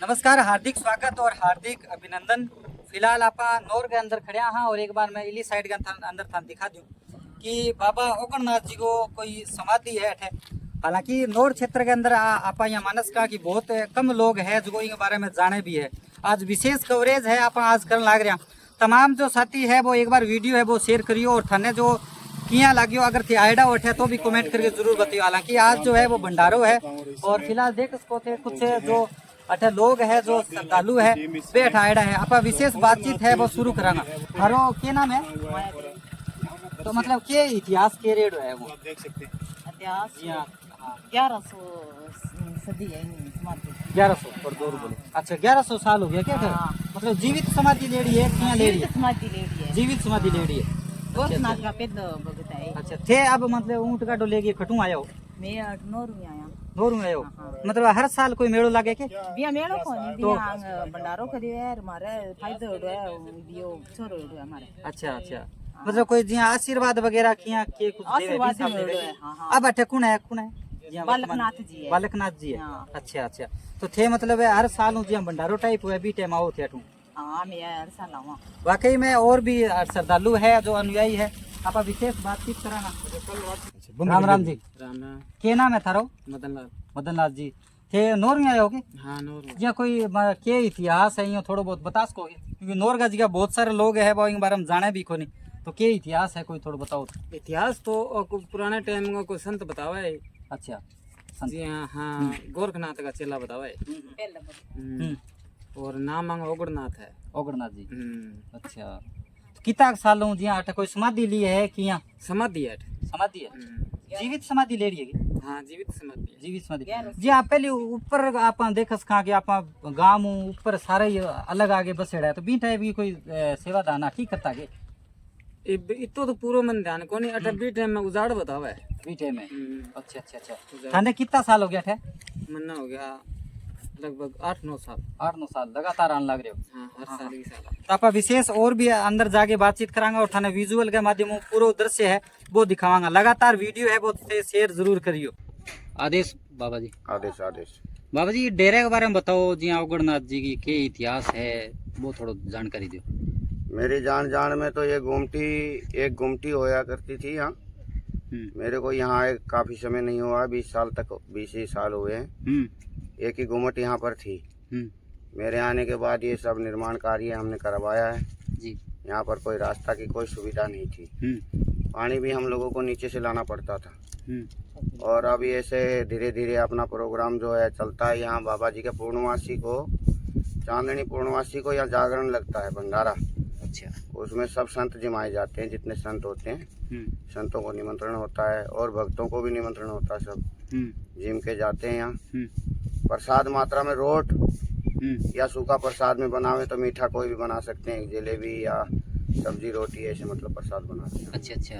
नमस्कार, हार्दिक स्वागत और हार्दिक अभिनंदन। फिलहाल आप नौर के अंदर खड़े हाँ और एक बार मैं इली साइड के अंदर था दिखा दूं कि बाबा ओगणनाथ जी को कोई समाधि है अठे। हालांकि नौर क्षेत्र के अंदर आप यहाँ मानस का कि बहुत कम लोग हैं जो इनके बारे में जाने भी है। आज विशेष कवरेज है आप आज करने लग रहे हैं। तमाम जो साथी है वो एक बार वीडियो है वो शेयर करियो और थाने जो किया लगियो अगर थे आइडा उठे तो भी कमेंट करके जरूर बताइयो। हालांकि आज जो है वो भंडारो है और फिलहाल देख इसको थे कुछ जो अठे लोग है जो श्रद्धालु है बेठ आइडा है। आप विशेष बातचीत है वो शुरू करांगा। हरो के नाम है तो मतलब के इतिहास के रेड है वो देख सकते हैं इतिहास 1100 सदी है समाधि 1100 और 2 बोले। अच्छा 1100 साल हो गया क्या फिर? मतलब जीवित समाधि लेडी है क्या लेडी है? समाधि लेडी है जीवित समाधि लेडी है। गोरखनाथ का पेद भगत है। अच्छा थे अब मतलब ऊँट का डोले खटू आया हो मैं नोरू में आया नोरू में आयो मतलब हर साल कोई मेड़ो लागे के बिया मेड़ो कोनी बिया भंडारो करियो है हमारे फायदो होडो है बियो छोरो होडो है हमारे। अच्छा अच्छा मतलब कोई जिया आशीर्वाद वगैरह किया के कुछ आशीर्वाद होडो है। हां अब अठे कौन है बालकनाथ जी है। बालकनाथ जी है। अच्छा अच्छा तो थे मतलब हर साल जिया भंडारो टाइप हुआ भी टाइम आओ थे अठू। हां मैं हर साल आवा वाकई में और भी श्रद्धालु है जो अनुयायी है आप विशेष बातचीत कराना। राम राम जी राम राम। के नाम है थारो? मदन लाल जी थे नौर में आए हो के? हाँ नूर या कोई के इतिहास है यो थोड़ा बहुत बता सको क्योंकि नौरगा जी का बहुत सारे लोग है वो इन बारे में जाने भी कोनी तो के इतिहास है कोई थोड़ा बताओ तो। इतिहास तो पुराने टाइम में कोई संत बतावा है। अच्छा जी हाँ हाँ गोरखनाथ का चेला बतावा है और नाम ओगणनाथ है। ओगणनाथ जी अच्छा तो कितना सालों जी अठ कोई समाधि ली है कि यहाँ समाधि है। समाधि है जीवित समाधि ले रही है। हाँ जीवित समाधि जीवित समाधि जी आप पहले ऊपर आप देख सका कि आप गांव ऊपर सारे ही अलग आगे बसेड़ा है तो बीटा भी कोई सेवा दाना ठीक करता के इतो तो पूरा मन ध्यान कोनी अठ बी टाइम में उजाड़ बतावा है बीटे में। अच्छा अच्छा अच्छा थाने कितना साल हो गया थे? मन्ना हो गया लगभग 8-9 साल। 8-9 साल लगातार आने लग रहे हो। हाँ हर साल ही साल। तो आप विशेष और भी अंदर जाके बातचीत करांगा और थाने विजुअल के माध्यम पूरा दृश्य है वो दिखावांगा। लगातार वीडियो है वो शेयर जरूर करियो। आदेश बाबा जी आदेश आदेश बाबा जी डेरे के बारे में बताओ जी ओगणनाथ जी की के इतिहास है वो थोड़ा जानकारी दो। मेरी जान में तो ये एक गुमटी होया करती थी यहाँ। मेरे को यहाँ आए काफी समय नहीं हुआ 20 ही साल हुए हैं। एक ही गुमट यहाँ पर थी। मेरे आने के बाद ये सब निर्माण कार्य हमने करवाया है जी। यहाँ पर कोई रास्ता की कोई सुविधा नहीं थी। पानी भी हम लोगों को नीचे से लाना पड़ता था। और अब ऐसे धीरे धीरे अपना प्रोग्राम जो है चलता है। यहाँ बाबा जी के पूर्णवासी को चांदनी पूर्णवासी को यहाँ जागरण लगता है भंडारा। अच्छा उसमें सब संत जिमाए जाते हैं जितने संत होते हैं। संतों को निमंत्रण होता है और भक्तों को भी निमंत्रण होता है। सब जिम के जाते हैं यहाँ। प्रसाद मात्रा में रोट या सूखा प्रसाद में बनावे तो मीठा कोई भी बना सकते हैं जलेबी या सब्जी रोटी ऐसे मतलब प्रसाद बनाते हैं। अच्छा अच्छा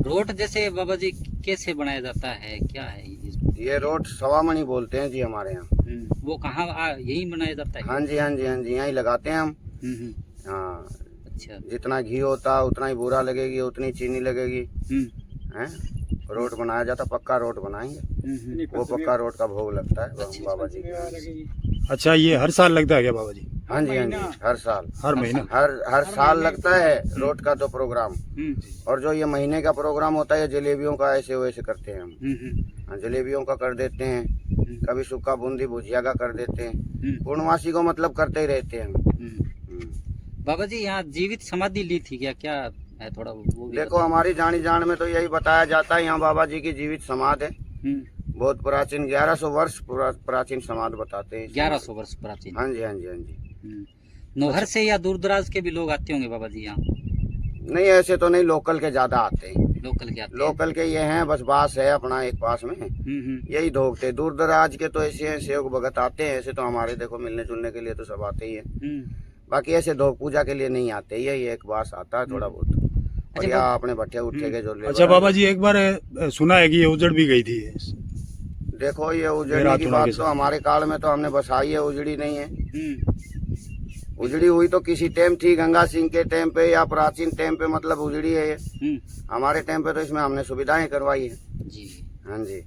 रोट जैसे बाबा जी कैसे बनाया जाता है क्या है ये रोट सवामणी बोलते हैं जी हमारे यहाँ। वो कहाँ यही बनाया जाता है? हाँ जी हाँ जी हाँ जी यहाँ ही लगाते हैं हम। हाँ अच्छा जितना घी होता उतना ही बूरा लगेगी उतनी चीनी लगेगी हैं। रोट बनाया जाता पक्का रोट बनाएंगे वो पक्का रोट का भोग लगता है बाबा जी के। अच्छा ये हर साल लगता है क्या बाबा जी? हाँ जी हाँ जी हर साल हर महीना हर साल लगता है रोट का तो प्रोग्राम। और जो ये महीने का प्रोग्राम होता है जलेबियों का ऐसे वैसे करते हैं हम। हाँ जलेबियों का कर देते हैं कभी सूखा बूंदी भुजिया का कर देते हैं। पूर्णवासी को मतलब करते ही रहते हैं। बाबा जी यहाँ जीवित समाधि ली थी क्या क्या है थोड़ा वो देखो हमारी जान में तो यही बताया जाता है यहाँ बाबा जी की जीवित समाधि है। बहुत प्राचीन 1100 वर्ष प्राचीन समाधि बताते हैं। 1100 वर्ष प्राचीन। हाँ जी हाँ जी हाँ जी। नौहर से या दूर दराज के भी लोग आते होंगे बाबा जी यहाँ? नहीं ऐसे तो नहीं लोकल के ज्यादा आते हैं। लोकल के ये हैं बस बास है अपना एक पास में यही धोखते। दूर दराज के तो ऐसे हैं सेवक भगत आते हैं। ऐसे तो हमारे देखो मिलने जुलने के लिए तो सब आते ही है। बाकी ऐसे धोख पूजा के लिए नहीं आते। यही एक बास आता है थोड़ा बहुत और या अपने भट्टे उठे के जो। अच्छा बाबा जी एक बार सुना है कि ये उजड़ भी गई थी। देखो ये उजड़ने की बात तो हमारे काल में तो हमने बसाई है उजड़ी नहीं है। उजड़ी हुई तो किसी टाइम थी गंगा सिंह के टाइम पे या प्राचीन टाइम पे मतलब उजड़ी है ये। हमारे टाइम पे तो इसमें हमने सुविधाएं करवाई है। जी हाँ जी।